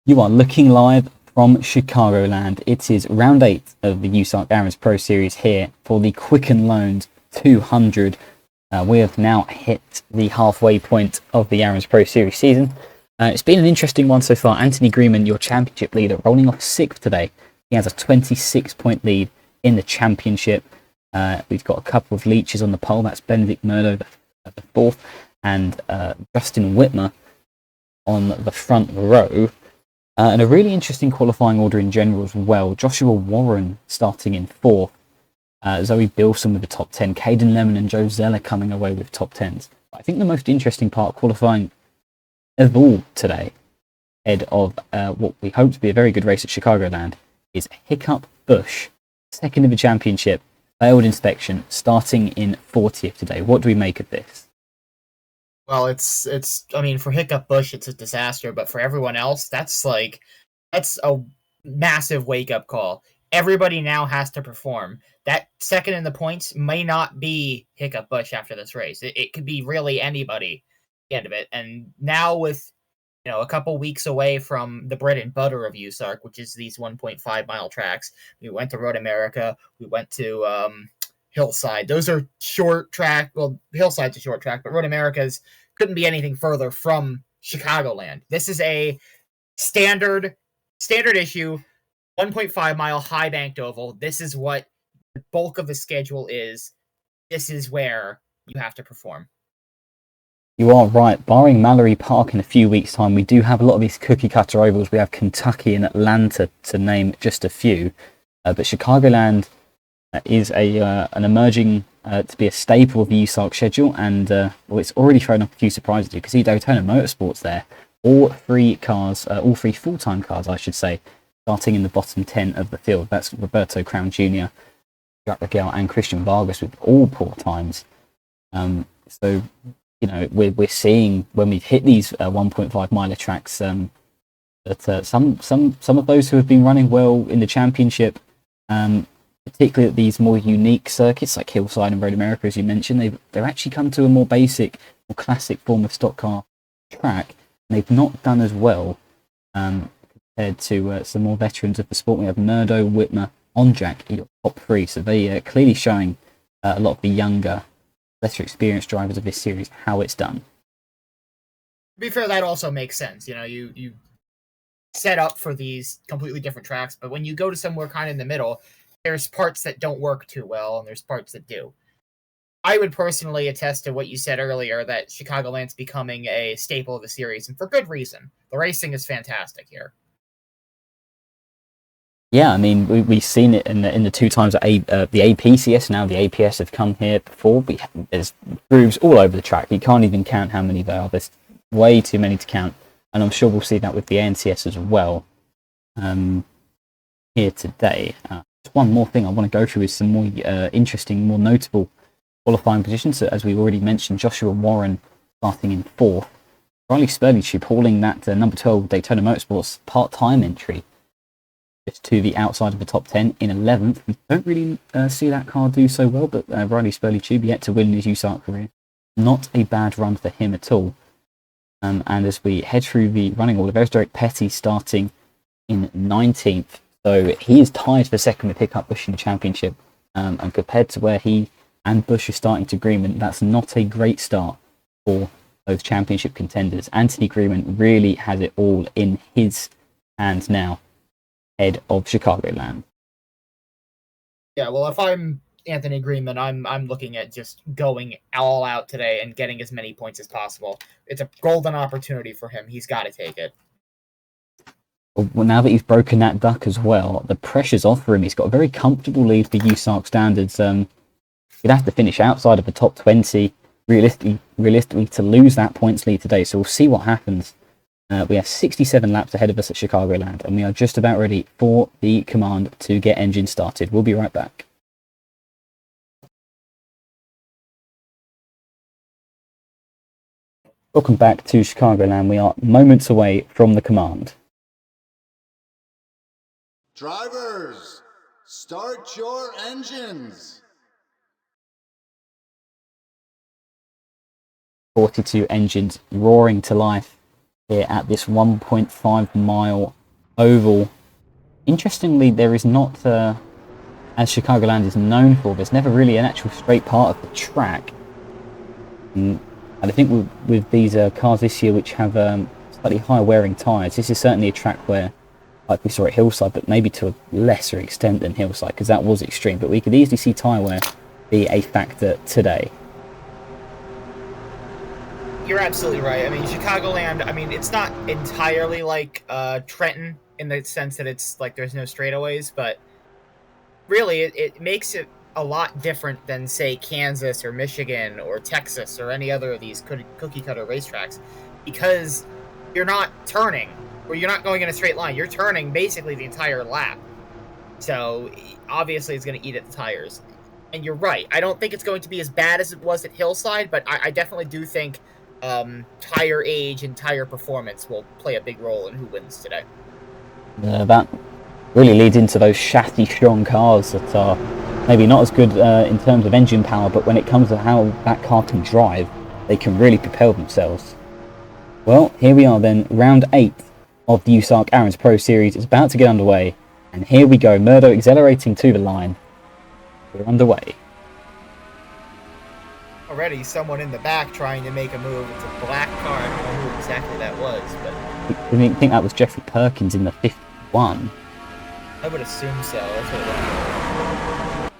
You are looking live from Chicagoland. It is round 8 of the USARC ARAMS Pro Series here for the Quicken Loans 200. We have now hit the halfway point of the ARAMS Pro Series season. It's been an interesting one so far. Anthony Greenman, your championship leader, rolling off 6th today. He has a 26-point lead in the championship. We've got a couple of leeches on the pole. That's Benedict Murdo, the 4th, and Justin Whitmer on the front row. And a really interesting qualifying order in general as well. Joshua Warren starting in 4th. Zoe Bilson with the top 10. Caden Lemon and Joe Zeller coming away with top 10s. I think the most interesting part of qualifying of all today, ahead of what we hope to be a very good race at Chicagoland, is Hiccup Bush, 2nd of the championship, failed inspection, starting in 40th today. What do we make of this? Well, I mean, for Hiccup Bush, it's a disaster, but for everyone else, that's a massive wake-up call. Everybody now has to perform. That second in the points may not be Hiccup Bush after this race. It could be really anybody at the end of it. And now with, a couple weeks away from the bread and butter of USARC, which is these 1.5-mile tracks, we went to Road America, we went to Hillside. Those are short track. Well, Hillside's a short track, but Road America's couldn't be anything further from Chicagoland. This is a standard issue, 1.5-mile high banked oval. This is what the bulk of the schedule is. This is where you have to perform. You are right. Barring Mallory Park in a few weeks' time, we do have a lot of these cookie cutter ovals. We have Kentucky and Atlanta to name just a few. But Chicagoland is an emerging to be a staple of the USARC schedule, and it's already thrown up a few surprises. You can see Daytona Motorsports there. All three full-time cars, I should say, starting in the bottom 10 of the field. That's Roberto Crown Jr., Jack Raquel, and Christian Vargas with all poor times. So, we're seeing when we've hit these 1.5-miler tracks that some of those who have been running well in the championship, particularly at these more unique circuits like Hillside and Road America, as you mentioned, they've actually come to a more basic, more classic form of stock car track, and they've not done as well compared to some more veterans of the sport. We have Murdo, Whitmer, Onjak in your top 3, so they are clearly showing a lot of the younger, lesser experienced drivers of this series how it's done. To be fair, that also makes sense. You set up for these completely different tracks, but when you go to somewhere kind of in the middle, there's parts that don't work too well, and there's parts that do. I would personally attest to what you said earlier, that Chicagoland's becoming a staple of the series, and for good reason. The racing is fantastic here. Yeah, I mean, we've seen it in the 2 times that the APCS, now the APS have come here before. There's grooves all over the track. You can't even count how many there are. There's way too many to count, and I'm sure we'll see that with the ANCS as well here today. One more thing I want to go through is some more interesting, more notable qualifying positions. So, as we already mentioned, Joshua Warren starting in 4th. Riley Spurley hauling that number 12 Daytona Motorsports part-time entry just to the outside of the top 10 in 11th. We don't really see that car do so well, but Riley Spurley yet to win his USARC career. Not a bad run for him at all. And as we head through the running order, there's Derek Petty starting in 19th. So he is tied for 2nd with Hiccup Bush in the championship. And compared to where he and Bush are starting to Greenman, that's not a great start for those championship contenders. Anthony Greenman really has it all in his hands now, head of Chicagoland. Yeah, well, if I'm Anthony Greenman, I'm looking at just going all out today and getting as many points as possible. It's a golden opportunity for him. He's got to take it. Well, now that he's broken that duck as well, the pressure's off for him. He's got a very comfortable lead for USARC standards. He'd have to finish outside of the top 20, realistically, to lose that points lead today. So we'll see what happens. We have 67 laps ahead of us at Chicagoland, and we are just about ready for the command to get engine started. We'll be right back. Welcome back to Chicagoland. We are moments away from the command. Drivers, start your engines. 42 engines roaring to life here at this 1.5-mile oval. Interestingly, there is not, as Chicagoland is known for, there's never really an actual straight part of the track. And I think with these cars this year, which have slightly higher wearing tyres, this is certainly a track where, like we saw at Hillside, but maybe to a lesser extent than Hillside, because that was extreme. But we could easily see tyre wear be a factor today. You're absolutely right. I mean, Chicagoland, I mean, it's not entirely like Trenton in the sense that it's like there's no straightaways, but really it makes it a lot different than, say, Kansas or Michigan or Texas or any other of these cookie cutter racetracks, because you're not turning, or you're not going in a straight line. You're turning basically the entire lap. So obviously it's going to eat at the tires. And you're right. I don't think it's going to be as bad as it was at Hillside, but I definitely do think tire age and tire performance will play a big role in who wins today. That really leads into those chassis strong cars that are maybe not as good in terms of engine power, but when it comes to how that car can drive, they can really propel themselves. Well, here we are then, round 8 of the USARC Aaron's Pro Series is about to get underway, and here we go, Murdo accelerating to the line. We're underway. Already someone in the back trying to make a move. It's a black car. I don't know who exactly that was, but I think that was Jeffrey Perkins in the 51. I would assume so. That's what it was.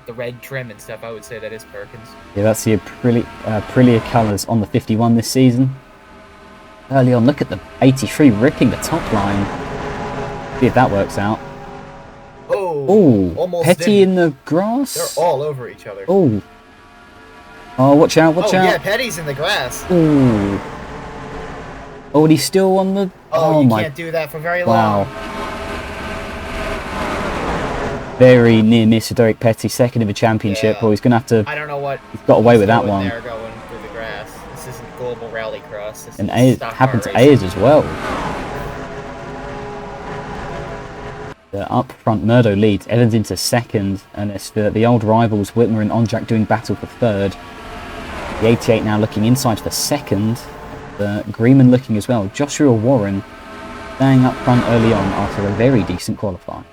The red trim and stuff, I would say that is Perkins. Yeah, that's the Aprilia colours on the 51 this season. Early on, look at the 83 ripping the top line. See if that works out. Oh, almost Petty in the grass. They're all over each other. Oh, watch out, watch out. Yeah, Petty's in the grass. Ooh. Oh, and he's still on the... Oh, you can't do that for very long. Wow. Very near miss for Derek Petty, second in the championship. Yeah. Well, he's going to have to... I don't know what... He's got away with that one. They're going through the grass. This isn't Global Rallycross. This And is it happened to Ayers as well. Up front, Murdo leads, Evans into second, and it's the old rivals Whitmer and Onjak doing battle for third. The 88 now looking inside for second, Greenman looking as well. Joshua Warren staying up front early on after a very decent qualifying.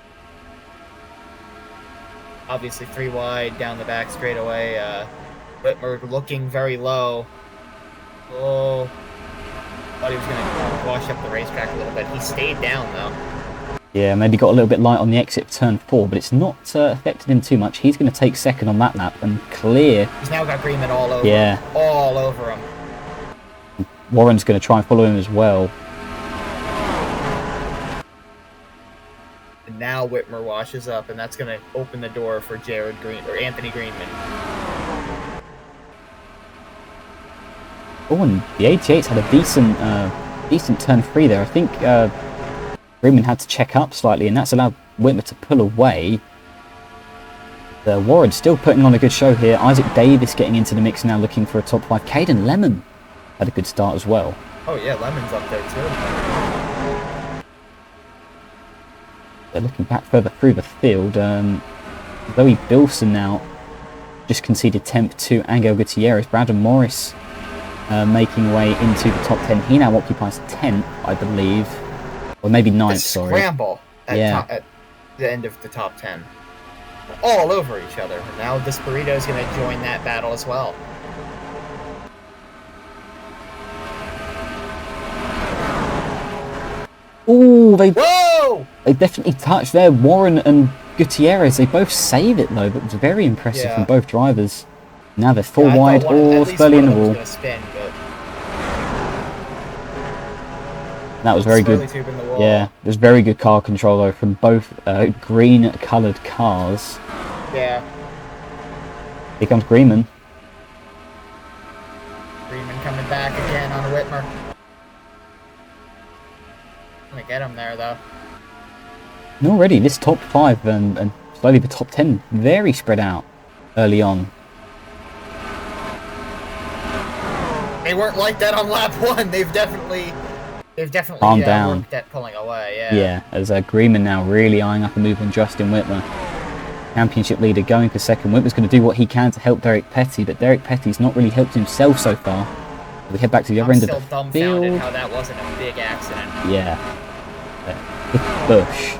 Obviously 3 wide, down the back straight away. Whitmer looking very low. Oh, thought he was going to wash up the racetrack a little bit. He stayed down though. Yeah, maybe got a little bit light on the exit of turn 4, but it's not affected him too much. He's going to take second on that lap and clear. He's now got Greenman all over him. All over him. Warren's going to try and follow him as well. And now Whitmer washes up, and that's going to open the door for Anthony Greenman. Oh, and the 88's had a decent turn 3 there. I think Greenman had to check up slightly, and that's allowed Whitmer to pull away. Warren still putting on a good show here. Isaac Davis getting into the mix now, looking for a top 5. Caden Lemon had a good start as well. Oh yeah, Lemon's up there too. They're looking back further through the field. Zoe Bilson now just conceded 10th to Angel Gutierrez. Brandon Morris making way into the top 10. He now occupies 10th, I believe. Or maybe 9th, sorry. Scramble at the end of the top 10. All over each other. And now Desperito's going to join that battle as well. Ooh, Whoa! They definitely touched there. Warren and Gutierrez, they both save it though, but it was very impressive from both drivers. Now they're 4 wide or Spurley in the wall. That was very good. Yeah, there's very good car control though from both green coloured cars. Yeah. Here comes Greenman. Greenman coming back again on Whitmer. Gonna get him there though. And already this top 5 and slowly the top 10 very spread out early on. They weren't like that on lap 1. They've definitely calmed down. Worked at pulling away. Yeah, as Greenman now really eyeing up a move on Justin Whitmer. Championship leader going for second. Whitmer's going to do what he can to help Derek Petty, but Derek Petty's not really helped himself so far. We head back to the other I'm end of still the dumbfounded field. how that wasn't a big accident. Yeah. Bush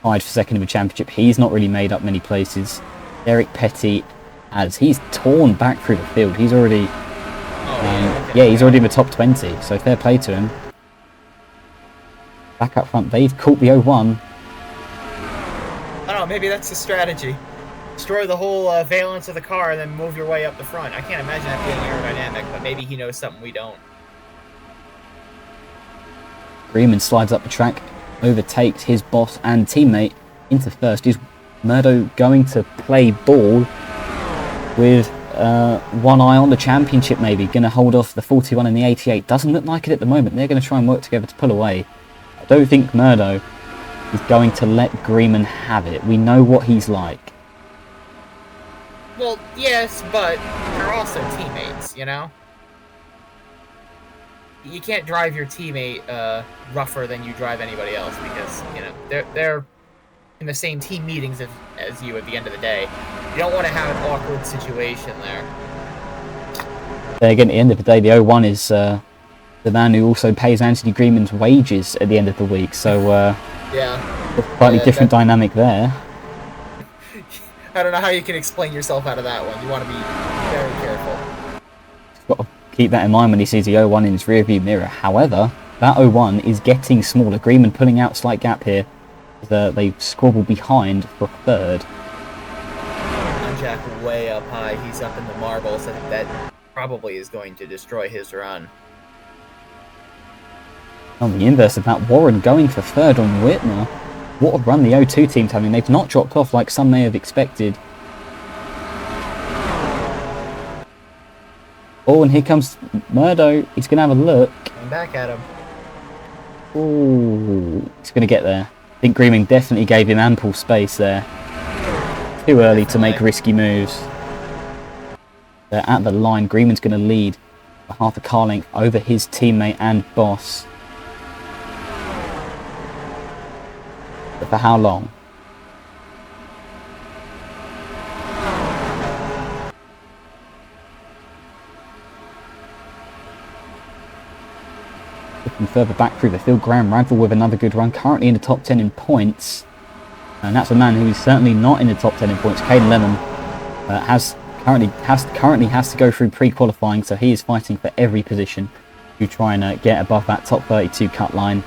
tied for second in the championship. He's not really made up many places. Derek Petty, as he's torn back through the field. He's already, he's already in the top 20. So fair play to him. Back up front, they've caught the 0-1. I don't know, maybe that's the strategy. Destroy the whole valence of the car and then move your way up the front. I can't imagine that being aerodynamic, but maybe he knows something we don't. Freeman slides up the track, overtakes his boss and teammate into first. Is Murdo going to play ball with one eye on the championship maybe? Going to hold off the 41 and the 88? Doesn't look like it at the moment. They're going to try and work together to pull away. I don't think Murdo is going to let Greenman have it. We know what he's like. Well, yes, but they're also teammates, you know? You can't drive your teammate rougher than you drive anybody else because, you know, they're in the same team meetings as you at the end of the day. You don't want to have an awkward situation there. Again, at the end of the day, the 0-1 is the man who also pays Anthony Greenman's wages at the end of the week. So, yeah, slightly different dynamic there. I don't know how you can explain yourself out of that one. You want to be very careful. Got to keep that in mind when he sees the 0-1 in his rearview mirror. However, that 0-1 is getting smaller. Greenman pulling out a slight gap here. They squabble behind for third. Jack way up high. He's up in the marbles. I think that probably is going to destroy his run. On the inverse of that, Warren going for third on Whitmer. What a run the O2 team's having. They've not dropped off like some may have expected. Oh, and here comes Murdo. He's going to have a look. I'm back at him. Ooh, he's going to get there. I think Greenman definitely gave him ample space there. Too early to make risky moves. They're at the line. Greenman's going to lead by half a car length over his teammate and boss. But for how long? Looking further back through the field, Graham Radford with another good run, currently in the top 10 in points. And that's a man who is certainly not in the top 10 in points. Caden Lemon currently has to go through pre-qualifying, so he is fighting for every position to try and get above that top 32 cut line.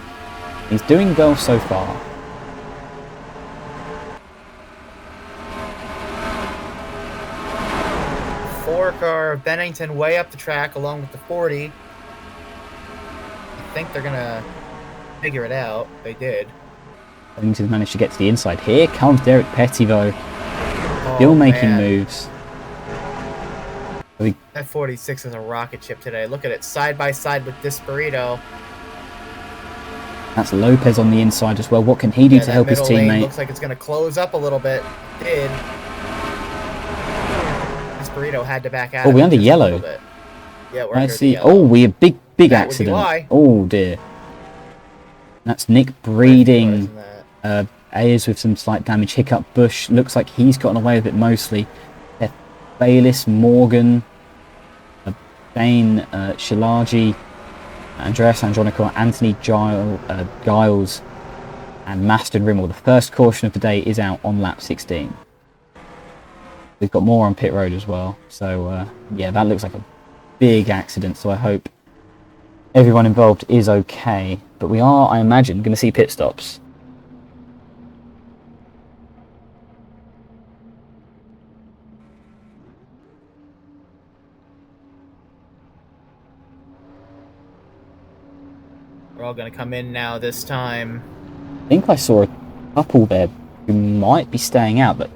He's doing well so far. Car of Bennington way up the track along with the 40. I think they're gonna figure it out. They did. Bennington managed to get to the inside. Here comes Derek Petty though. Still making moves. That 46 is a rocket ship today. Look at it side by side with Disparito. That's Lopez on the inside as well. What can he do to help his teammate? Looks like it's gonna close up a little bit. It did. Burrito had to back out. Oh, we're under yellow. Yeah, we're I under see. yellow. Oh, we have big accident. Oh dear. That's Nick Breeding. Ayers with some slight damage. Hiccup Bush looks like he's gotten away with it mostly. Bayliss, Morgan, Dane, Shilaji, Andreas Andronico, Anthony Giles, and Maston Rimmel. The first caution of the day is out on lap 16. We've got more on pit road as well. So, yeah, that looks like a big accident. So I hope everyone involved is okay. But we are, I imagine, going to see pit stops. We're all going to come in now this time. I think I saw a couple there who might be staying out, but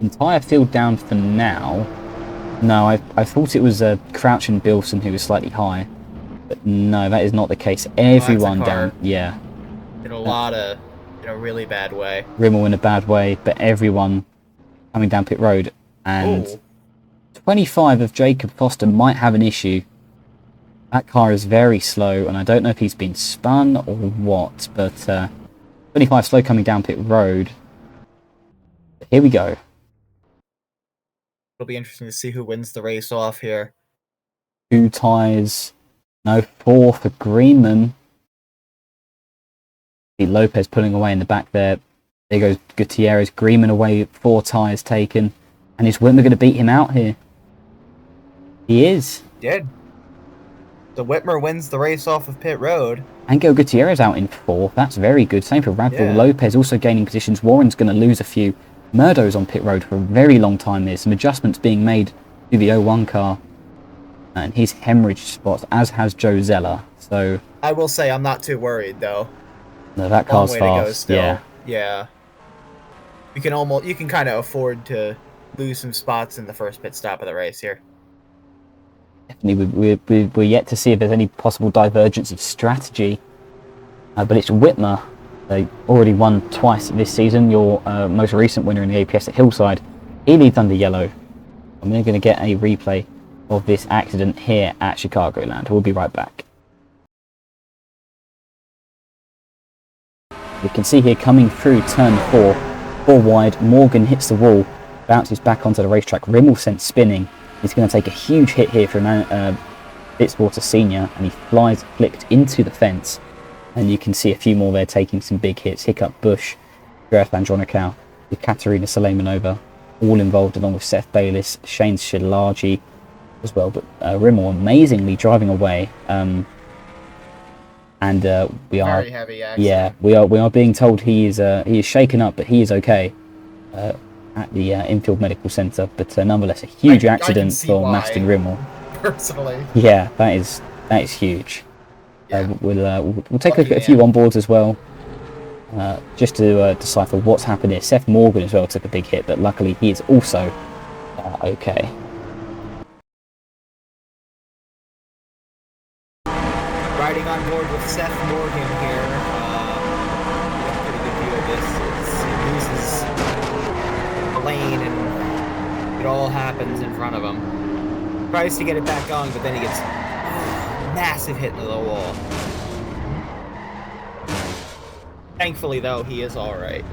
entire field down for now. No, I thought it was Crouch and Bilson who was slightly high, but no, that is not the case. Everyone down, yeah. In a really bad way. Rimmel in a bad way, but everyone coming down pit road. And 25 of Jacob Foster might have an issue. That car is very slow, and I don't know if he's been spun or what, but 25 slow coming down pit road. But here we go. It'll be interesting to see who wins the race off here. 2 tyres No, 4 for Greenman. See Lopez pulling away in the back there. There goes Gutierrez. Greenman away, 4 tyres taken. And is Whitmer going to beat him out here? He is. Did. The Whitmer wins the race off of pit road. Angel Gutierrez out in 4th. That's very good. Same for Radville. Yeah. Lopez also gaining positions. Warren's going to lose a few. Murdo's on pit road for a very long time here. Some adjustments being made to the 01 car. And he's hemorrhaged spots, as has Joe Zeller. So I will say I'm not too worried, though. no, that car's Long way to go fast. still. Yeah. Yeah. You can kind of afford to lose some spots in the first pit stop of the race here. Definitely, we're yet to see if there's any possible divergence of strategy. But it's Whitmer. They already won twice this season. Your most recent winner in the APS at Hillside. He leads under yellow. And we're going to get a replay of this accident here at Chicagoland. We'll be right back. You can see here coming through turn 4 wide. Morgan hits the wall, bounces back onto the racetrack. Rimmel sent spinning. He's going to take a huge hit here from Fitzwater Senior, and he flicked into the fence. And you can see a few more there taking some big hits. Hiccup Bush, Gareth Andronikau, Katerina Salemanova, all involved along with Seth Bayliss, Shane Shilaji as well. But Rimmel amazingly driving away. And we are Very heavy accident. yeah, we are being told he is shaken up, but he is okay at the infield medical centre. But nonetheless, a huge I can accident see for why. Maston Rimmel. Personally. Yeah, that is huge. Yeah. We'll take a look at a few onboards as well, just to decipher what's happened here. Seth Morgan as well took a big hit, but luckily he is also okay. Riding on board with Seth Morgan here. Got a pretty good view of this. He loses a lane and it all happens in front of him. Tries to get it back going, but then he gets massive hit into the wall. Thankfully, though, he is alright.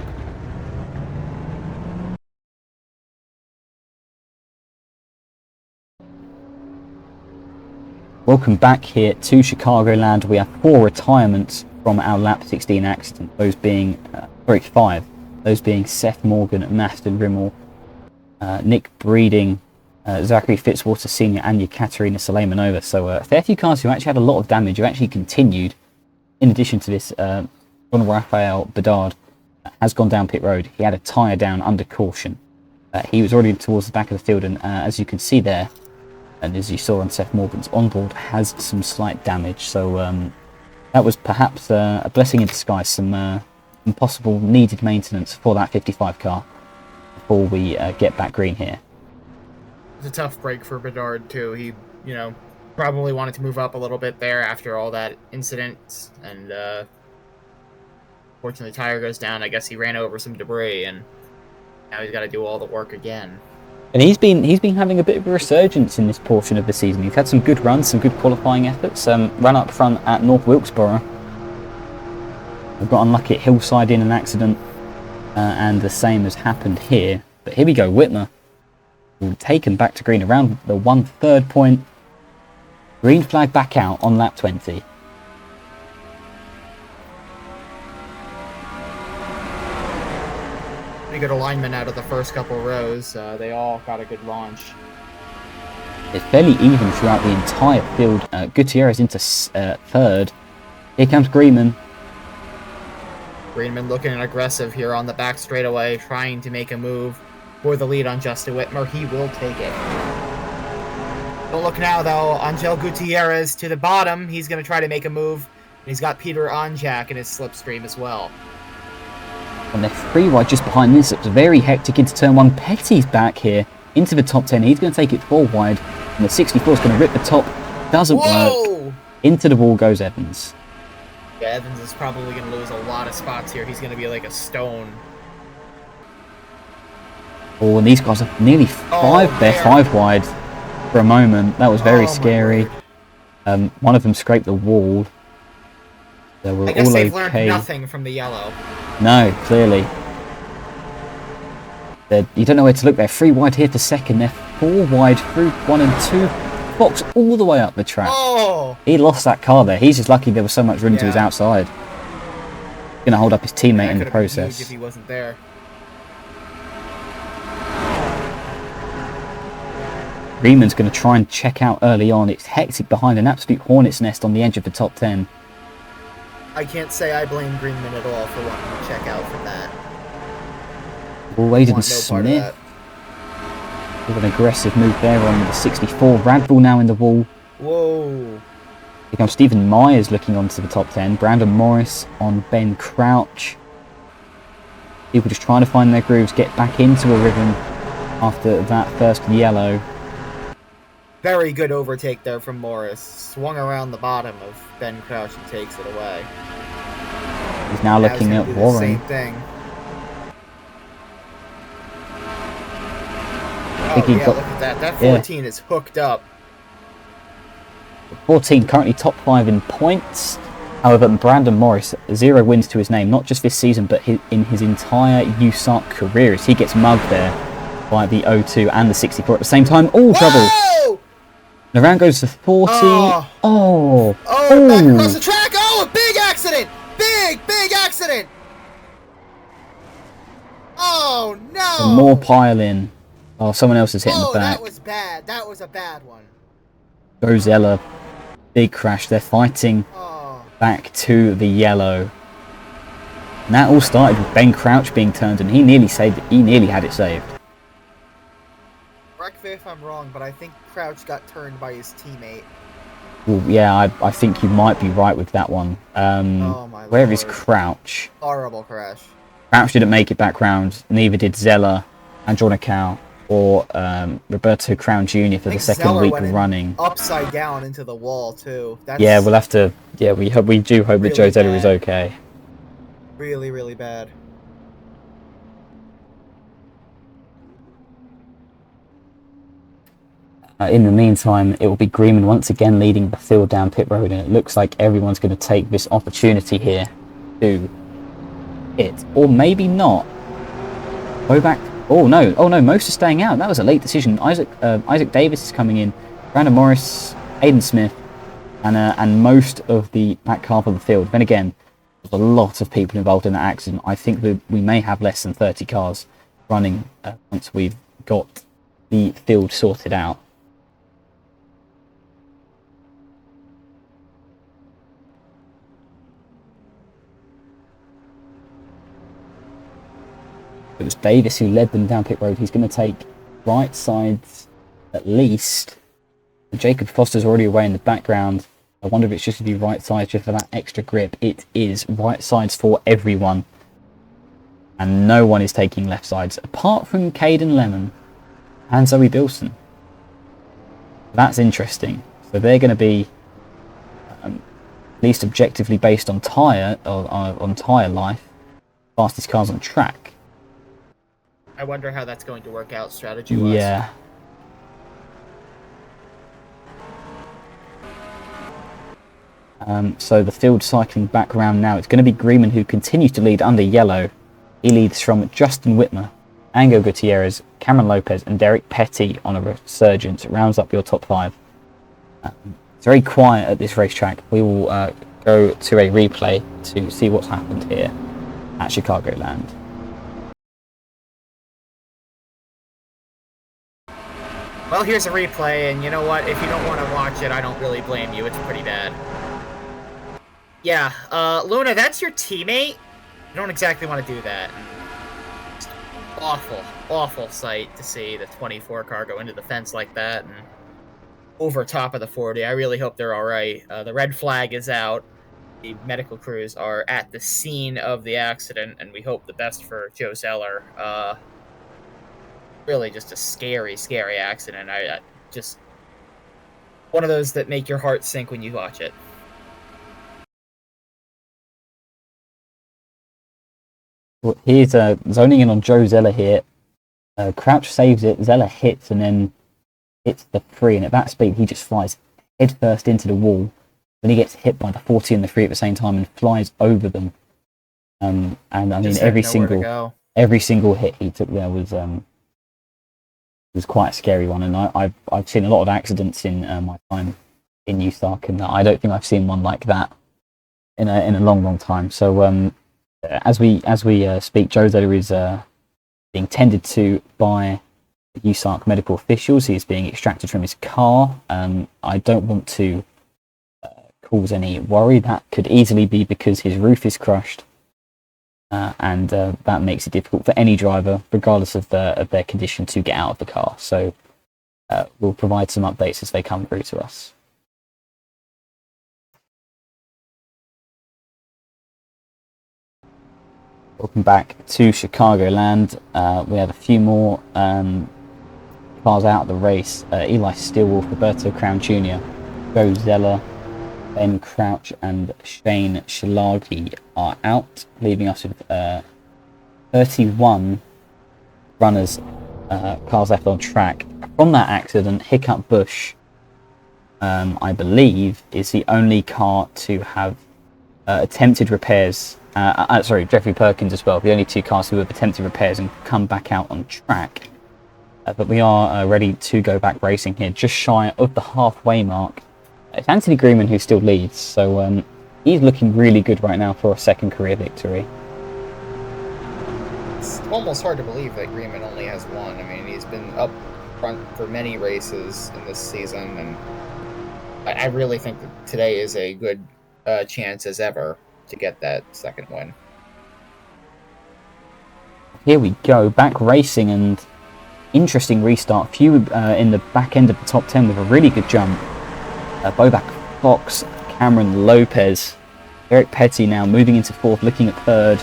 Welcome back here to Chicagoland. We have 4 retirements from our lap 16 accident. Those being 5. Those being Seth Morgan, Maston Rimmel, Nick Breeding, Zachary Fitzwater Senior, and Yekaterina Salemanova. So a fair few cars who actually had a lot of damage, who actually continued. In addition to this, John Raphael Bedard has gone down pit road. He had a tyre down under caution. He was already towards the back of the field, and as you can see there, and as you saw on Seth Morgan's onboard, has some slight damage. So that was perhaps a blessing in disguise, some possible needed maintenance for that 55 car before we get back green here. It's a tough break for Bedard, too. He, probably wanted to move up a little bit there after all that incident, and fortunately, tire goes down. I guess he ran over some debris, and now he's got to do all the work again. And he's been having a bit of a resurgence in this portion of the season. He's had some good runs, some good qualifying efforts. Run up front at North Wilkesboro. We've got unlucky at Hillside in an accident, and the same has happened here. But here we go, Whitmer will take him back to green around the 1/3 point. Green flag back out on lap 20. Pretty good alignment out of the first couple rows. They all got a good launch. It's fairly even throughout the entire field. Gutierrez into 3rd. Here comes Greenman. Greenman looking aggressive here on the back straightaway, trying to make a move for the lead on Justin Whitmer. He will take it. Don't look now, though. Angel Gutierrez to the bottom. He's going to try to make a move. And he's got Peter Onjak in his slipstream as well. And they're 3 wide just behind this. It's very hectic into turn 1. Petty's back here into the top 10. He's going to take it 4 wide. And the 64 is going to rip the top. Doesn't work. Into the wall goes Evans. Yeah, Evans is probably going to lose a lot of spots here. He's going to be like a stone. Oh, and these guys are nearly 5. They're 5 wide for a moment. That was very scary. One of them scraped the wall. They were I guess all they've okay. learned nothing from the yellow. No, clearly. You don't know where to look. They're 3 wide here for second. They're 4 wide through 1 and 2. Fox all the way up the track. Oh! He lost that car there. He's just lucky there was so much room to his Yeah. outside. Going to hold up his teammate in the That could have been huge process. if he wasn't there. Riemann's going to try and check out early on. It's hectic behind an absolute hornet's nest on the edge of the top 10. I can't say I blame Greenman at all for wanting to check out from that. Wade Want no part of Smith that. with an aggressive move there on the 64. Radbull now in the wall. Whoa. Here comes Stephen Myers looking onto the top 10. Brandon Morris on Ben Crouch. People just trying to find their grooves, get back into a rhythm after that first yellow. Very good overtake there from Morris. Swung around the bottom of Ben Crouch and takes it away. He's now looking Now at he's gonna do the Warren. Same thing. I think Oh, he yeah, got- look at that. That 14 is hooked up. 14 currently top 5 in points. However, Brandon Morris, 0 wins to his name, not just this season, but in his entire USARC career, as he gets mugged there by the 02 and the 64 at the same time. All trouble. Whoa! The round goes to 40. Oh. Oh. Oh, back across the track! Oh, a big accident! Big accident! Oh, no! Some more pile-in. Oh, someone else is hitting Oh, the back. that was bad. That was a bad one. Rosella, big crash. They're fighting Oh. back to the yellow. And that all started with Ben Crouch being turned, and he nearly saved it. He nearly had it saved. Correct me if I'm wrong, but I think Crouch got turned by his teammate. Well, yeah, I think you might be right with that one. Oh my Where is lord. Crouch? Horrible crash. Crouch didn't make it back round. Neither did Zeller, Andronikau, or Roberto Crown Jr. for I the think second Zeller week went in running. upside down into the wall too. That's Yeah, we'll have to. Yeah, we do hope that Really Joe Zeller is bad. okay. really bad. In the meantime, it will be Greenman once again leading the field down pit road, and it looks like everyone's going to take this opportunity here to hit, or maybe not. Go back. Oh no, most are staying out. That was a late decision. Isaac Davis is coming in. Brandon Morris, Hayden Smith, and most of the back half of the field. Then again, there's a lot of people involved in that accident. I think that we may have less than 30 cars running once we've got the field sorted out. It was Davis who led them down pit road. He's going to take right sides at least. Jacob Foster's already away in the background. I wonder if it's just to do right sides just for that extra grip. It is right sides for everyone. And no one is taking left sides, apart from Caden Lemon and Zoe Bilson. That's interesting. So they're going to be, at least objectively based on tyre life, fastest cars on track. I wonder how that's going to work out strategy-wise. Yeah. So the field cycling back around now. It's going to be Greenman who continues to lead under yellow. He leads from Justin Whitmer, Angel Gutierrez, Cameron Lopez, and Derek Petty on a resurgence. It rounds up your top 5. It's very quiet at this racetrack. We will go to a replay to see what's happened here at Chicagoland. Well, here's a replay, and you know what? If you don't want to watch it, I don't really blame you. It's pretty bad. Yeah, Luna, that's your teammate? You don't exactly want to do that. Awful sight to see the 24 car go into the fence like that and over top of the 40. I really hope they're all right. The red flag is out. The medical crews are at the scene of the accident, and we hope the best for Joe Zeller. Really just a scary accident. I just one of those that make your heart sink when you watch it. Well, here's zoning in on Joe Zeller here. Crouch saves it, Zeller hits, and then hits the 3, and at that speed he just flies headfirst into the wall. Then he gets hit by the 40 and the 3 at the same time and flies over them. And I mean every single hit he took there was was quite a scary one, and I've seen a lot of accidents in my time in USARC, and I don't think I've seen one like that in a long time. So as we speak, Jose is being tended to by USARC medical officials. He is being extracted from his car. I don't want to cause any worry. That could easily be because his roof is crushed. And that makes it difficult for any driver, regardless of their condition, to get out of the car. So we'll provide some updates as they come through to us. Welcome back to Chicagoland. We had a few more cars out of the race. Eli Stillwolf, Roberto Crown Jr., Joe Zeller, Ben Crouch and Shane Shilagi are out, leaving us with 31 runners, cars left on track. From that accident, Hiccup Bush, I believe, is the only car to have attempted repairs. Sorry, Jeffrey Perkins as well, the only two cars who have attempted repairs and come back out on track. But we are ready to go back racing here, just shy of the halfway mark. It's Anthony Greenman who still leads, so he's looking really good right now for a second career victory. It's almost hard to believe that Greenman only has one. I mean, he's been up front for many races in this season, and I really think that today is a good chance as ever to get that second win. Here we go, back racing, and interesting restart. Few in the back end of the top 10 with a really good jump. Bobak Fox, Cameron Lopez, Eric Petty now moving into fourth, looking at third.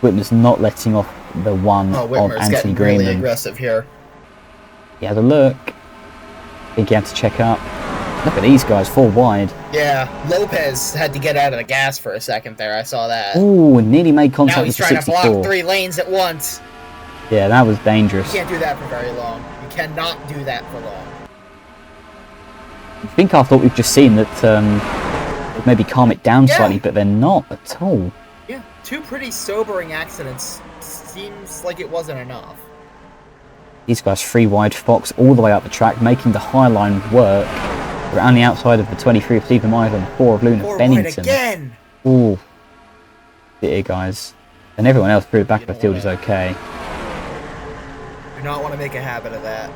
Whitmer's not letting off the one of Anthony Greenman. Really aggressive here. He had a look. I think he had to check up. Look at these guys, 4 wide. Yeah, Lopez had to get out of the gas for a second there. I saw that. Ooh, nearly made contact now with he's the trying 64. to block 3 lanes at once. Yeah, that was dangerous. You can't do that for very long. You cannot do that for long. I think I thought we've just seen that maybe calm it down slightly, but they're not at all. Yeah, 2 pretty sobering accidents. Seems like it wasn't enough. These guys 3 wide, Fox all the way up the track, making the high line work. Around the outside of the 23 of Stephen Myers and 4 of Luna 4 Bennington. Again. Ooh. Here, guys. And everyone else through the back of the field is okay. Do not want to make a habit of that.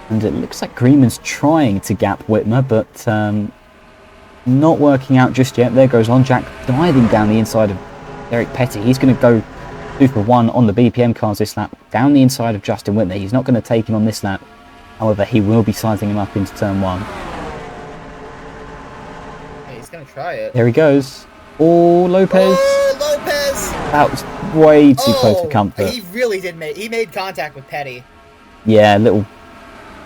And it looks like Greenman's trying to gap Whitmer, but not working out just yet. There goes on Jack diving down the inside of Eric Petty. He's going to go 2 for 1 on the BPM cars this lap, down the inside of Justin Whitmer. He's not going to take him on this lap. However, he will be sizing him up into turn 1. Hey, he's going to try it. There he goes. Oh, Lopez. Oh, Lopez! That was way too close for comfort. He really did he made contact with Petty. Yeah, a little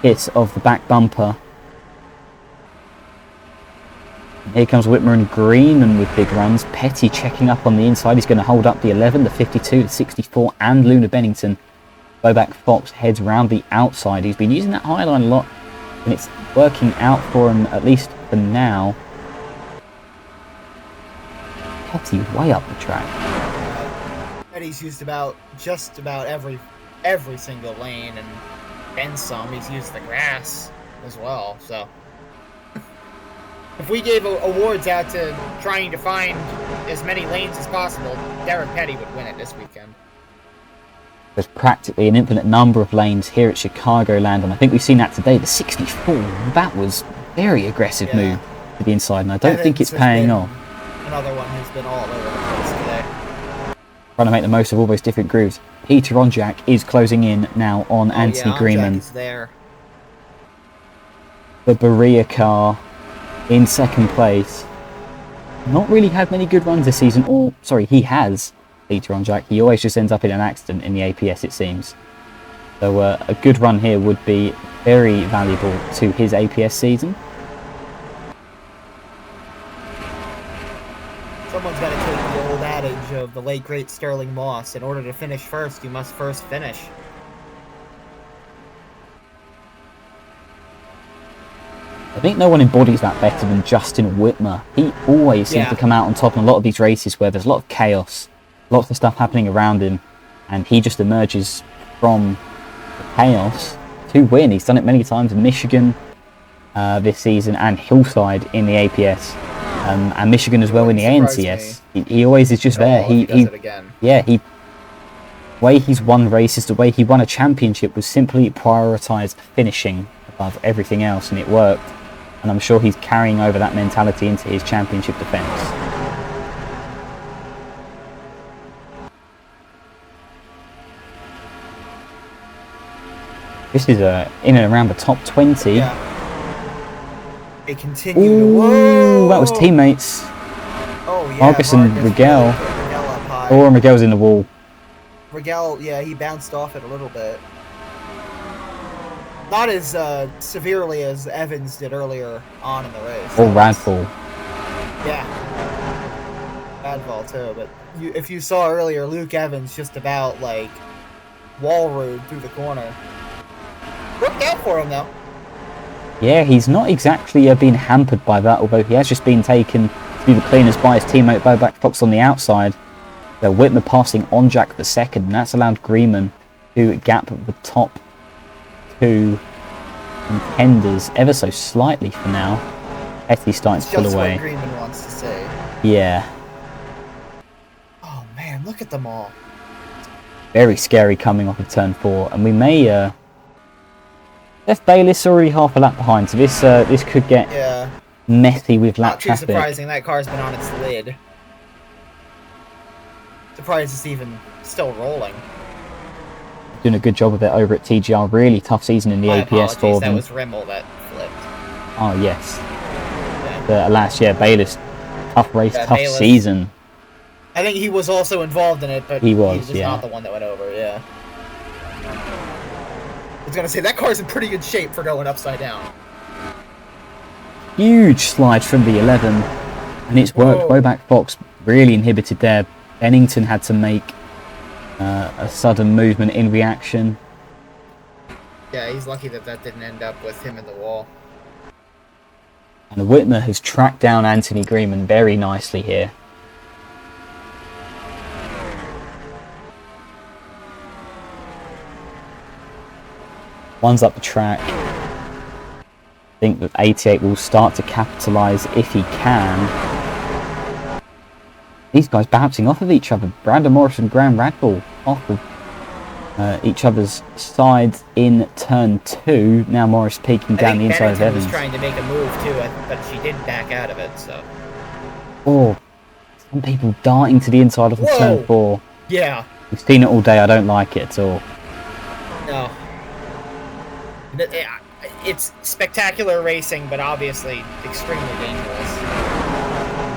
hit of the back bumper. Here comes Whitmer and Greenman with big runs. Petty checking up on the inside. He's going to hold up the 11, the 52, the 64, and Luna Bennington. Bobak Fox heads round the outside. He's been using that high line a lot, and it's working out for him, at least for now. Petty way up the track. Petty's used just about every single lane, and then some. He's used the grass as well, so... If we gave awards out to trying to find as many lanes as possible, Derek Petty would win it this weekend. There's practically an infinite number of lanes here at Chicagoland, and I think we've seen that today. The 64, that was a very aggressive move to the inside, and I don't think it's paying off. Another one who's been all over the place today. Trying to make the most of all those different grooves. Peter Onjak is closing in now on Anthony Greenman. Is there. The Berea car in second place. Not really had many good runs this season. Oh, sorry, he has, Peter Onjak. He always just ends up in an accident in the APS, it seems. So a good run here would be very valuable to his APS season. Someone's got to take the old adage of the late great Sterling Moss. In order to finish first, you must first finish. I think no one embodies that better than Justin Whitmer. He always seems to come out on top in a lot of these races where there's a lot of chaos, lots of stuff happening around him, and he just emerges from the chaos to win. He's done it many times in Michigan this season and Hillside in the APS, and Michigan as well in the ANCS. He always is just there. The way he's won races, the way he won a championship was simply prioritise finishing above everything else, and it worked. And I'm sure he's carrying over that mentality into his championship defence. This is in and around the top 20. Yeah. They continue to... Ooh, that was teammates. Oh, yeah. Marcus and Rigel. Oh, and Rigel's in the wall. Rigel, yeah, he bounced off it a little bit. Not as severely as Evans did earlier on in the race. Or Radfall. Yeah. Radfall too, but if you saw earlier, Luke Evans just about, like, wall rode through the corner. Worked out for him, though. Yeah, he's not exactly been hampered by that, although he has just been taken to be the cleanest by his teammate Bobak Fox on the outside. Whitmer passing on Jack the second, and that's allowed Greenman to gap the top two contenders ever so slightly for now. Petty starting to pull away. That's what Greenman wants to say. Yeah. Oh man, look at them all. Very scary coming off of turn 4, and we may Jeff Bayliss already half a lap behind, so this could get messy with lap traffic. Not too surprising, that car's been on its lid. Surprised it's even still rolling. Doing a good job of it over at TGR. Really tough season in the APS for them. That was Rimmel that flipped. Oh yes. Yeah. Alas, yeah, Bayliss. Tough race, tough Bayliss. Season. I think he was also involved in it, but he was not the one that went over. Yeah. I was gonna say that car's in pretty good shape for going upside down. Huge slide from the 11, and it's worked. Bobak Fox really inhibited there. Bennington had to make a sudden movement in reaction. Yeah, he's lucky that didn't end up with him in the wall. And Whitmer has tracked down Anthony Greenman very nicely here. One's up the track. I think that 88 will start to capitalise if he can. These guys bouncing off of each other. Brandon Morris and Graham Radfall off of each other's sides in turn 2. Now Morris peeking down the inside of Evans. Was trying to make a move too, but she did back out of it. So. Oh, some people darting to the inside of turn 4. Yeah. We've seen it all day. I don't like it at all. No. It's spectacular racing, but obviously extremely dangerous.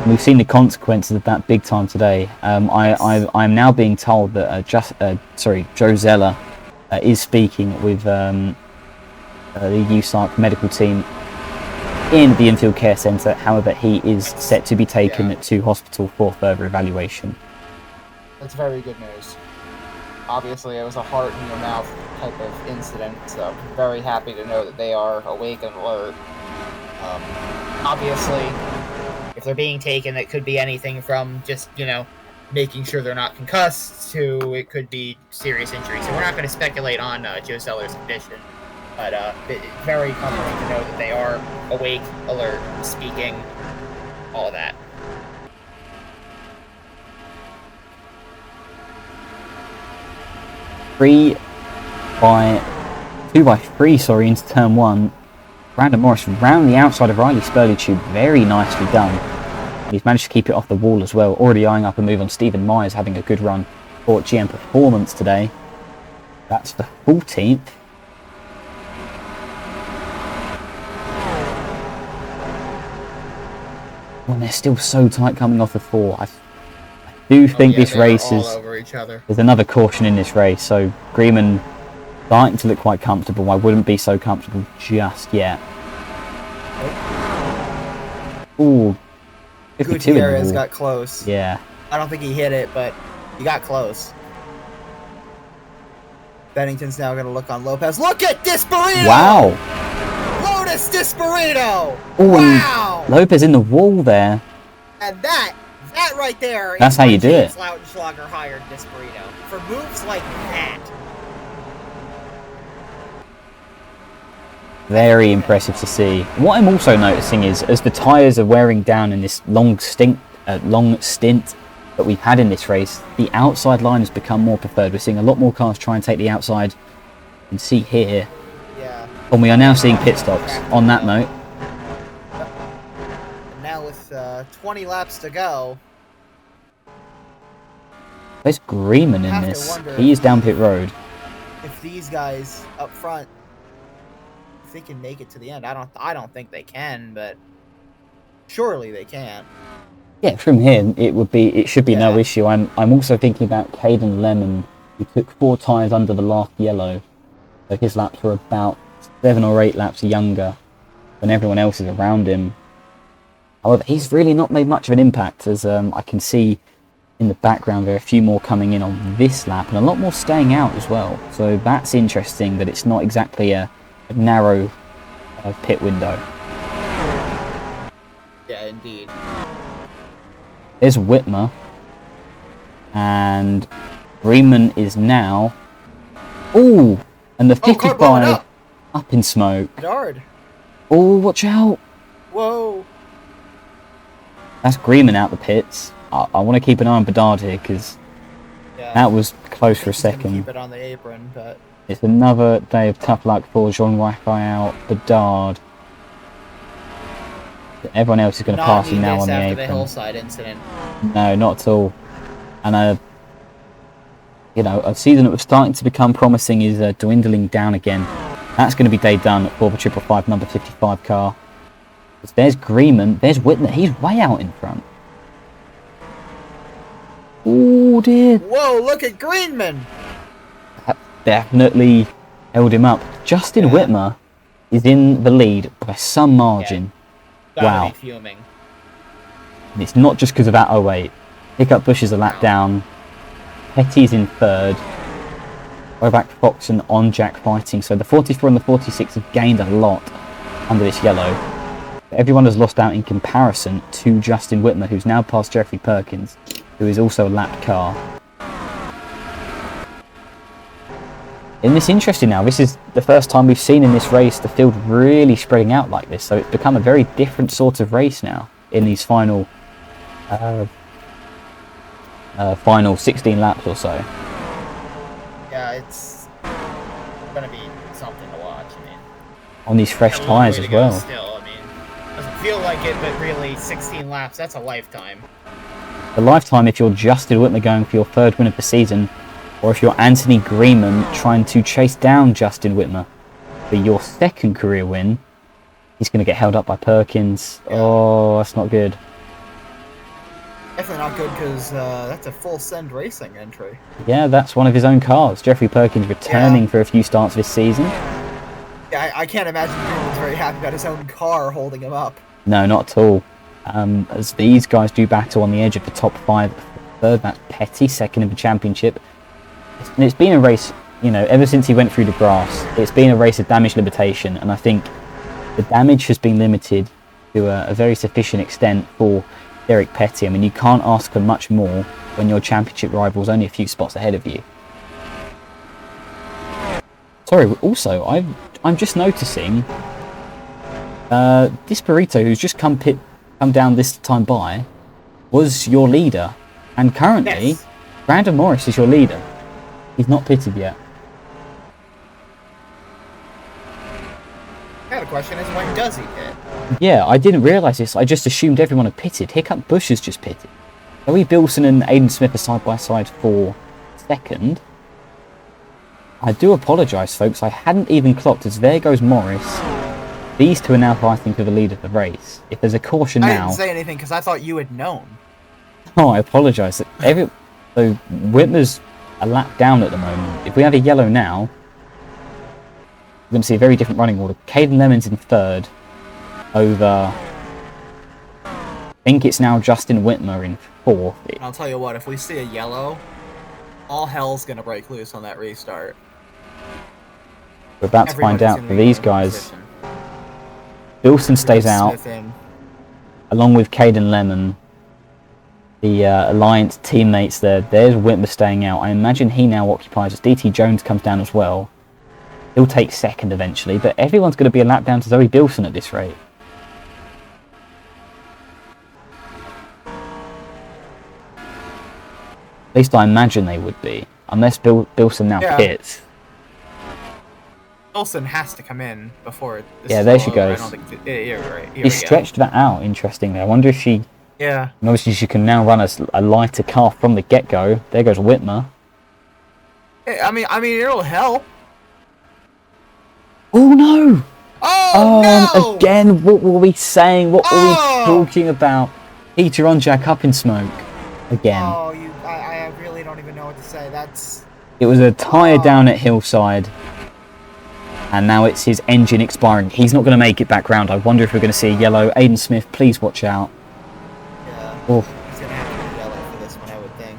We've seen the consequences of that big time today. I'm now being told that Joe Zeller is speaking with the USARC medical team in the infield care centre. However, he is set to be taken to hospital for further evaluation. That's very good news. Obviously, it was a heart in your mouth type of incident, so I'm very happy to know that they are awake and alert. Obviously, if they're being taken, it could be anything from just, making sure they're not concussed to it could be serious injury. So we're not going to speculate on Joe Zeller's condition, but it's very comforting to know that they are awake, alert, speaking, all of that. Two by three, into turn 1. Brandon Morris round the outside of Riley Spurley Tube, very nicely done. He's managed to keep it off the wall as well, already eyeing up a move on Stephen Myers, having a good run for GM Performance today. That's the 14th. Well, they're still so tight coming off the 4. I do think this race is... over each other. There's another caution in this race, so Greenman starting to look quite comfortable. I wouldn't be so comfortable just yet. Ooh. Gutierrez got close. Yeah. I don't think he hit it, but he got close. Bennington's now going to look on Lopez. Look at this burrito! Wow! Loaded Lopez Desperado! Oh, Wow! Lopez in the wall there. And that right there That's is how why you do James it. Lautenschlager hired Desperado. For moves like that. Very impressive to see. What I'm also noticing is, as the tyres are wearing down in this long stint that we've had in this race, the outside line has become more preferred. We're seeing a lot more cars try and take the outside. You can see here. Yeah. And we are now seeing pit stops. On that note. And now with 20 laps to go. There's Greenman in this. He is down pit road. If these guys up front, if they can make it to the end, I don't think they can, but surely they can. Yeah, from here it should be no issue. I'm also thinking about Caden Lemon, who took 4 tyres under the last yellow. So his laps were about 7 or 8 laps younger than everyone else is around him. However, he's really not made much of an impact, as I can see in the background there are a few more coming in on this lap and a lot more staying out as well. So that's interesting that it's not exactly a narrow pit window. Yeah, indeed. There's Whitmer, and Greenman is now... Oh, and the 55 up in smoke. Bedard. Oh, watch out. Whoa. That's Greenman out the pits. I want to keep an eye on Bedard here, because that was close for a second. Keep it on the apron, but it's another day of tough luck for Jean Rafael Bedard. Everyone else is going to pass him now on the apron. The hillside incident. No, not at all. And a season that was starting to become promising is dwindling down again. That's going to be day done for the 555 number 55 car. There's Greenman. There's Whitner. He's way out in front. Oh dear. Whoa, look at Greenman. That definitely held him up. Justin Whitmer is in the lead by some margin. Wow. Be fuming. And it's not just because of that 08. Hiccup Bush is a lap down. Petty's in third. Back Fox and On Jack fighting. So the 44 and the 46 have gained a lot under this yellow. But everyone has lost out in comparison to Justin Whitmer, who's now past Jeffrey Perkins, who is also a lap car. And it's interesting now, this is the first time we've seen in this race the field really spreading out like this, so it's become a very different sort of race now in these final 16 laps or so. Yeah, it's going to be something to watch, I mean. On these fresh tyres as well. Still, I mean, doesn't feel like it, but really 16 laps, that's a lifetime. A lifetime if you're Justin Whitmer going for your 3rd win of the season, or if you're Anthony Greenman trying to chase down Justin Whitmer for your 2nd career win. He's going to get held up by Perkins. Yeah. Oh, that's not good. Definitely not good, because that's a full send racing entry. Yeah, that's one of his own cars. Jeffrey Perkins returning for a few starts this season. Yeah, I can't imagine Greenman's very happy about his own car holding him up. No, not at all. As these guys do battle on the edge of the top 5. 3rd, that's Petty, 2nd in the championship. And it's been a race, ever since he went through the grass, it's been a race of damage limitation, and I think the damage has been limited to a very sufficient extent for Derek Petty. I mean, you can't ask for much more when your championship rival's only a few spots ahead of you. Sorry, also, I'm just noticing this Burrito, who's just come down this time by, was your leader, and currently Brandon Morris is your leader. He's not pitted yet. I got a question, is when does he pit? Yeah, I didn't realise this. I just assumed everyone had pitted. Hiccup Bush has just pitted. Joey Bilson and Aiden Smith are side by side for 2nd. I do apologise, folks. I hadn't even clocked, as there goes Morris. These two are now fighting for the lead of the race. If there's a caution now... I didn't say anything because I thought you had known. Oh, I apologise. So Whitmer's a lap down at the moment. If we have a yellow now, we're going to see a very different running order. Caden Lemon's in 3rd over... I think it's now Justin Whitmer in 4th. I'll tell you what, if we see a yellow, all hell's going to break loose on that restart. We're about to find out for these guys. Bilson stays out, Smith in. along with Caden Lemon. The Alliance teammates there. There's Whitmer staying out. I imagine he now occupies as DT Jones comes down as well. He'll take second eventually, but everyone's going to be a lap down to Zoe Bilson at this rate. At least I imagine they would be, unless Bilson now pits. Bilson has to come in before this Yeah, is there all she over. goes. I don't think you're right. Here He we go. stretched that out, interestingly. I wonder if she... Yeah. And obviously she can now run a lighter car from the get-go. There goes Whitmer. I mean, it'll help. Oh no! Oh, no! Again, what were we saying? What were we talking about? Peter on Jack up in smoke. Again. Oh, I really don't even know what to say. That's... It was a tyre down at Hillside. And now it's his engine expiring. He's not going to make it back round. I wonder if we're going to see a yellow. Aiden Smith, please watch out. Yeah. Oh. He's going to have to be yellow for this one, I would think.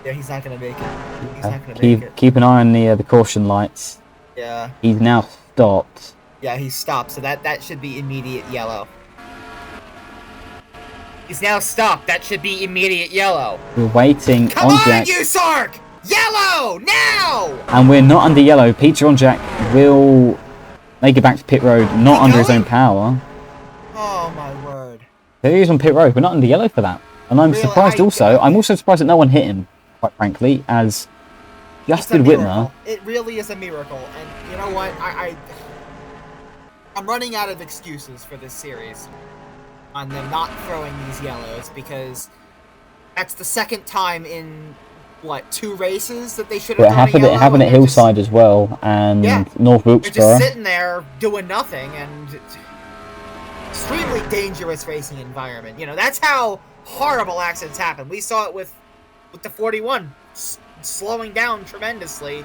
Yeah, he's not going to make it. He's not going to make it. Keep an eye on the caution lights. Yeah. He's now stopped. Yeah, he stopped, so that should be immediate yellow. He's now stopped. That should be immediate yellow. We're waiting Come on on, Jack. USARC! Yellow! Now! And we're not under yellow. Peter on Jack will make it back to pit road, not under his own power. Oh my word. There he is on pit road. We're not under yellow for that. And I'm surprised also. I'm also surprised that no one hit him, quite frankly, as Justin Whitmer. It really is a miracle. And you know what? I'm running out of excuses for this series on them not throwing these yellows, because that's the second time in, what, 2 races that they should have done a yellow. It happened at Hillside as well, and North They're Wilkesboro. just sitting there doing nothing, and it's extremely dangerous racing environment. You know, that's how horrible accidents happen. We saw it with the 41 slowing down tremendously.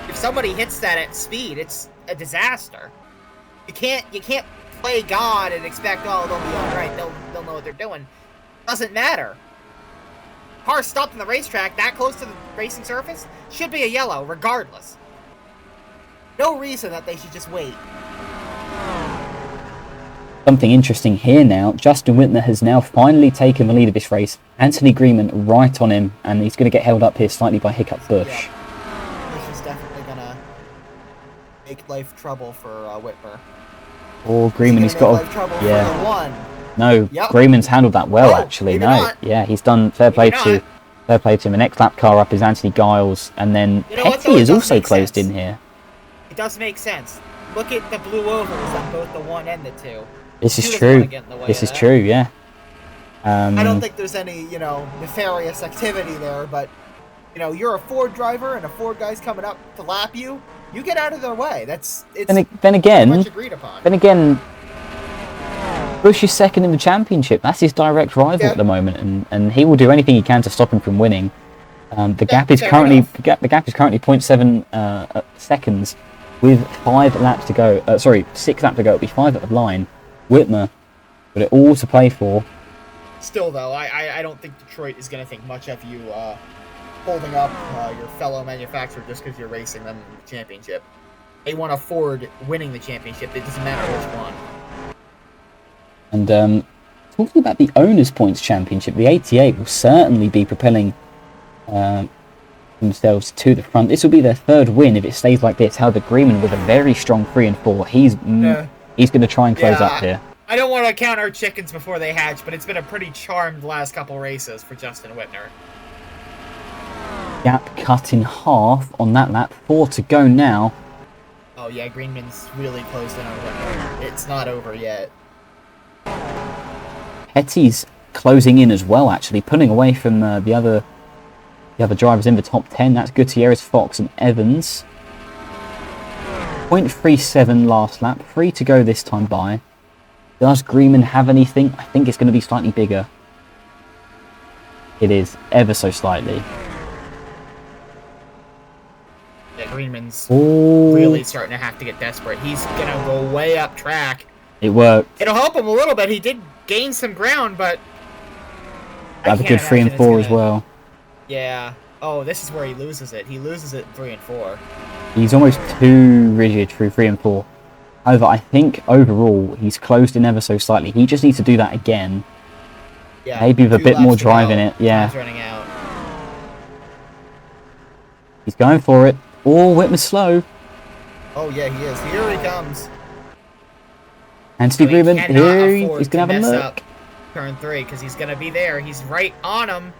If somebody hits that at speed, it's a disaster. You can't play God and expect, oh, they'll be all right. They'll know what they're doing. Doesn't matter. Car stopped on the racetrack that close to the racing surface should be a yellow, regardless. No reason that they should just wait. Something interesting here now. Justin Whitmer has now finally taken the lead of this race. Anthony Greenman right on him, and he's going to get held up here slightly by Hiccup Bush. Yeah. This is definitely going to make life trouble for Whitmer. Oh, Greenman, he's got for the one. No, Greenman's handled that well, actually. No, not. Yeah, he's done fair play to him. The next lap car up is Anthony Giles, and then Petty is also closed in here. It does make sense. Look at the blue ovals on both the 1 and the 2. This is true. This is true, yeah. I don't think there's any, nefarious activity there, but, you're a Ford driver and a Ford guy's coming up to lap you. You get out of their way. It's then again, much agreed upon. Bush is second in the championship. That's his direct rival at the moment, and he will do anything he can to stop him from winning. The gap is currently 0.7 seconds, with 5 laps to go. 6 laps to go. It'll be 5 at the line. Whitmer got it all to play for. Still, though, I don't think Detroit is going to think much of you holding up your fellow manufacturer just because you're racing them in the championship. They want to Ford winning the championship. It doesn't matter which one. And talking about the Owners' Points Championship, the 88 will certainly be propelling themselves to the front. This will be their 3rd win if it stays like this. However, Greenman with a very strong 3 and 4. He's going to try and close up here. I don't want to count our chickens before they hatch, but it's been a pretty charmed last couple races for Justin Whitmer. Gap cut in half on that lap. 4 to go now. Oh yeah, Greenman's really closed in on Whitmer. It's not over yet. Petty's closing in as well, actually, pulling away from the other drivers in the top 10. That's Gutierrez, Fox, and Evans. 0.37 last lap. 3 to go this time by. Does Greenman have anything? I think it's going to be slightly bigger. It is, ever so slightly. Yeah, Greenman's really starting to have to get desperate. He's going to go way up track. It worked. It'll help him a little bit. He did gain some ground, but... Have a good 3 and 4 as well. Yeah. Oh, this is where he loses it. He loses it in 3 and 4. He's almost too rigid through 3 and 4. However, I think overall he's closed in ever so slightly. He just needs to do that again. Yeah, Maybe with a 2 bit more laps to drive go. in it. Yeah, Time's running out. he's going for it. Oh, Whitmer's slow. Oh yeah, he is. Here he comes. Anthony So he Greenman, cannot here afford he's to going to have a mess look. up turn 3 because he's gonna be there. He's right on him.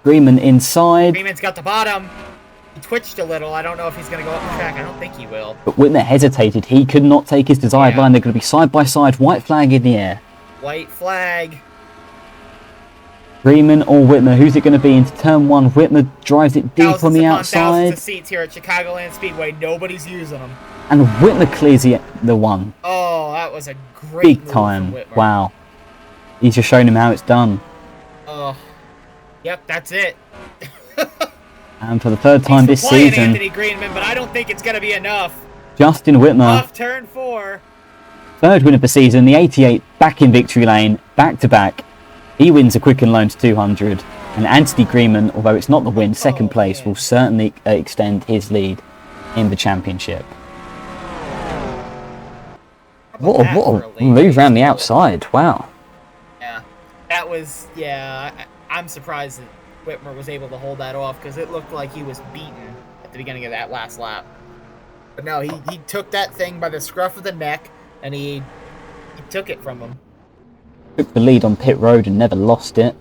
Greenman inside. Freeman's got the bottom. He twitched a little. I don't know if he's gonna go up the track. I don't think he will. But Whitmer hesitated. He could not take his desired Yeah. line. They're going to be side by side. White flag in the air. White flag. Greenman or Whitmer, who's it going to be into turn 1? Whitmer drives it deep Thousands on the upon thousands outside. of seats here at Chicagoland Speedway. Nobody's using them. And Whitmer clears the one. Oh, that was a great Big move time. from Whitmer. Wow. He's just shown him how it's done. Oh, yep, that's it. And for the third time He's this playing season, Anthony Greenman, but I don't think it's gonna be enough. Justin Whitmer, Off turn 4. third win of the season, the 88 back in victory lane, back to back. He wins a Quicken Loan to 200. And Anthony Greenman, although it's not the win, second place, man. will certainly extend his lead in the championship. What a move around the outside. Wow. Yeah, that was, yeah, I'm surprised that Whitmer was able to hold that off because it looked like he was beaten at the beginning of that last lap. But no, he took that thing by the scruff of the neck and he took it from him. Took the lead on pit road and never lost it.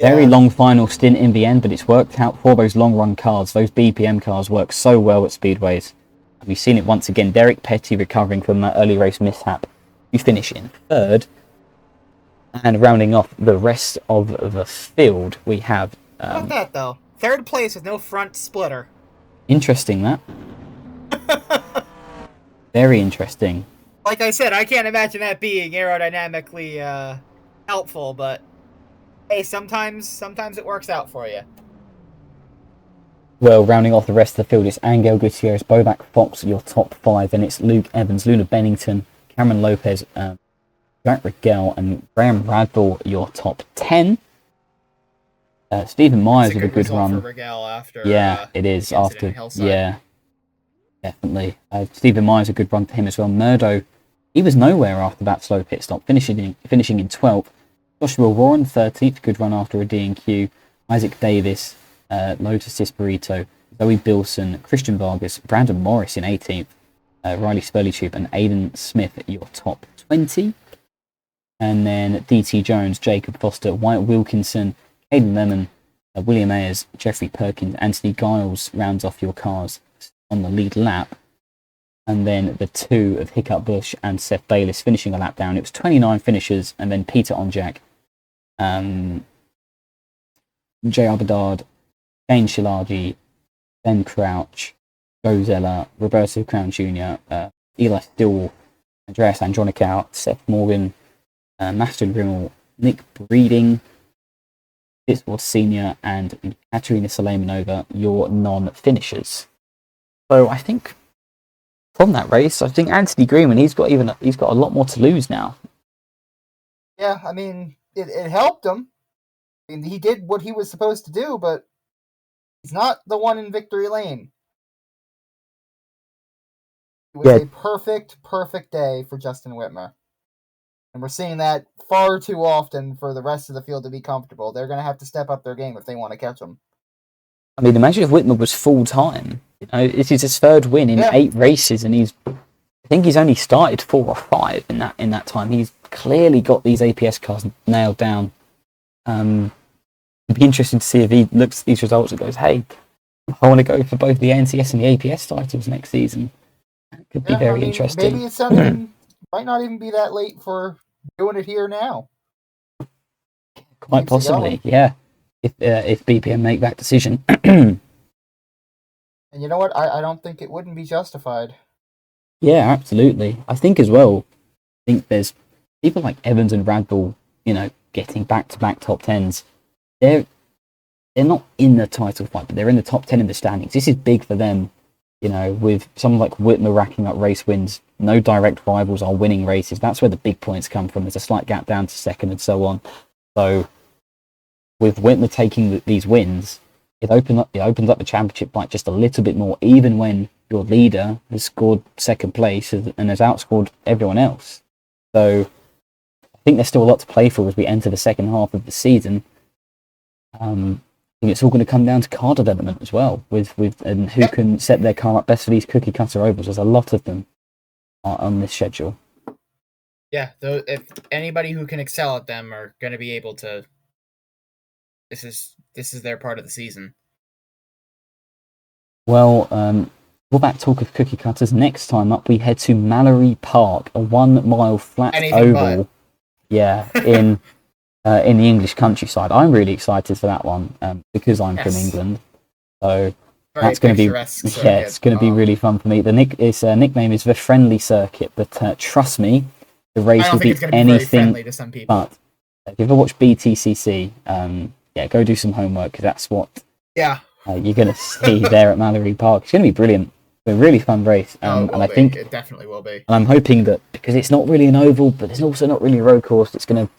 Very long final stint in the end, but it's worked out for those long run cars. Those BPM cars work so well at speedways. And we've seen it once again. Derek Petty recovering from that early race mishap. We finish in third. And rounding off the rest of the field, we have... How about that, though? Third place with no front splitter. Interesting, that. Very interesting. Like I said, I can't imagine that being aerodynamically helpful, but hey, sometimes it works out for you. Well, rounding off the rest of the field, it's Angel Gutierrez, Boback Fox, your top 5, and it's Luke Evans, Luna Bennington, Cameron Lopez, Jack Rigel, and Graham Radville, your top 10. Stephen Myers with a good run. For Rigel after, yeah, it is after. Yeah, definitely. Stephen Myers a good run for him as well. Murdo, he was nowhere after that slow pit stop, finishing in 12th. Joshua Warren 13th, good run after a D&Q. Isaac Davis, Lotus Espirito, Zoe Bilson, Christian Vargas, Brandon Morris in 18th, Riley Spurley-Tube, and Aidan Smith at your top 20. And then DT Jones, Jacob Foster, Wyatt Wilkinson, Aiden Lemon, William Ayers, Jeffrey Perkins, Anthony Giles rounds off your cars on the lead lap. And then the 2 of Hiccup Bush and Seth Bayliss finishing a lap down. It was 29 finishers, and then Peter Onjak, J.R. Bedard, Shane Shilaji, Ben Crouch, Joe Zeller, Roberto Crown Jr., Eli Stillwell, Andreas Andronikau, Seth Morgan, Master Grimmel, Nick Breeding, Fitzward Senior, and Katerina Salemanova, your non-finishers. So I think from that race, I think Anthony Greenman, he's got a lot more to lose now. Yeah, I mean, it helped him. I mean, he did what he was supposed to do, but he's not the one in victory lane. It was a perfect day for Justin Whitmer. And we're seeing that far too often for the rest of the field to be comfortable. They're going to have to step up their game if they want to catch him. I mean, imagine if Whitmer was full-time. You know, this is his third win in 8 races, and I think he's only started 4 or 5 in that time. He's clearly got these APS cars nailed down. It'd be interesting to see if he looks at these results and goes, hey, I want to go for both the ANCS and the APS titles next season. That could be very interesting. Maybe it's something might not even be that late for doing it here now. Quite possibly, yeah. If BPM make that decision. And you know what? I don't think it wouldn't be justified. Yeah, absolutely. I think as well, there's people like Evans and Radbull, getting back-to-back top 10s. They're not in the title fight, but they're in the top 10 in the standings. This is big for them, with someone like Whitmer racking up race wins. No direct rivals are winning races. That's where the big points come from. There's a slight gap down to second and so on. So with Whitmer taking these wins, it opens up the championship fight just a little bit more, even when your leader has scored second place and has outscored everyone else. So I think there's still a lot to play for as we enter the second half of the season. I think it's all going to come down to car development as well, with and who can set their car up best for these cookie cutter ovals. There's a lot of them on this schedule. Yeah, though, if anybody who can excel at them are going to be able to. This is their part of the season. Well, we'll back talk of cookie cutters. Next time up, we head to Mallory Park, a 1 mile flat oval. Yeah, in the English countryside. I'm really excited for that one because I'm from England. So that's going to be it's going to be really fun for me. The nickname is the Friendly Circuit, but trust me, the race will be anything to some people. But if you ever watch BTCC, go do some homework because that's what you're going to see there at Mallory Park. It's going to be brilliant. It's a really fun race, and I think it definitely will be. And I'm hoping that because it's not really an oval, but it's also not really a road course, it's going to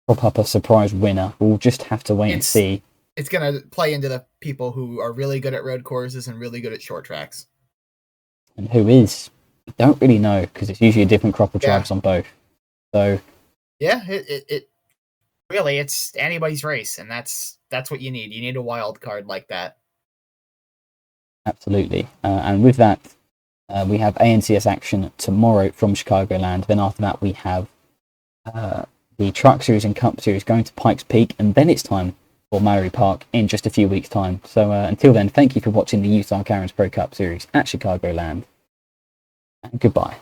prop up a surprise winner. We'll just have to wait and see. It's going to play into the people who are really good at road courses and really good at short tracks. And who is? We don't really know because it's usually a different crop of tribes on both. So yeah, it really it's anybody's race, and that's what you need. You need a wild card like that. Absolutely. And with that, we have ANCS action tomorrow from Chicagoland. Then after that, we have the Truck Series and Cup Series going to Pikes Peak, and then it's time for Mallory Park in just a few weeks' time. So until then, thank you for watching the USARC Pro Cup Series at Chicagoland, and goodbye.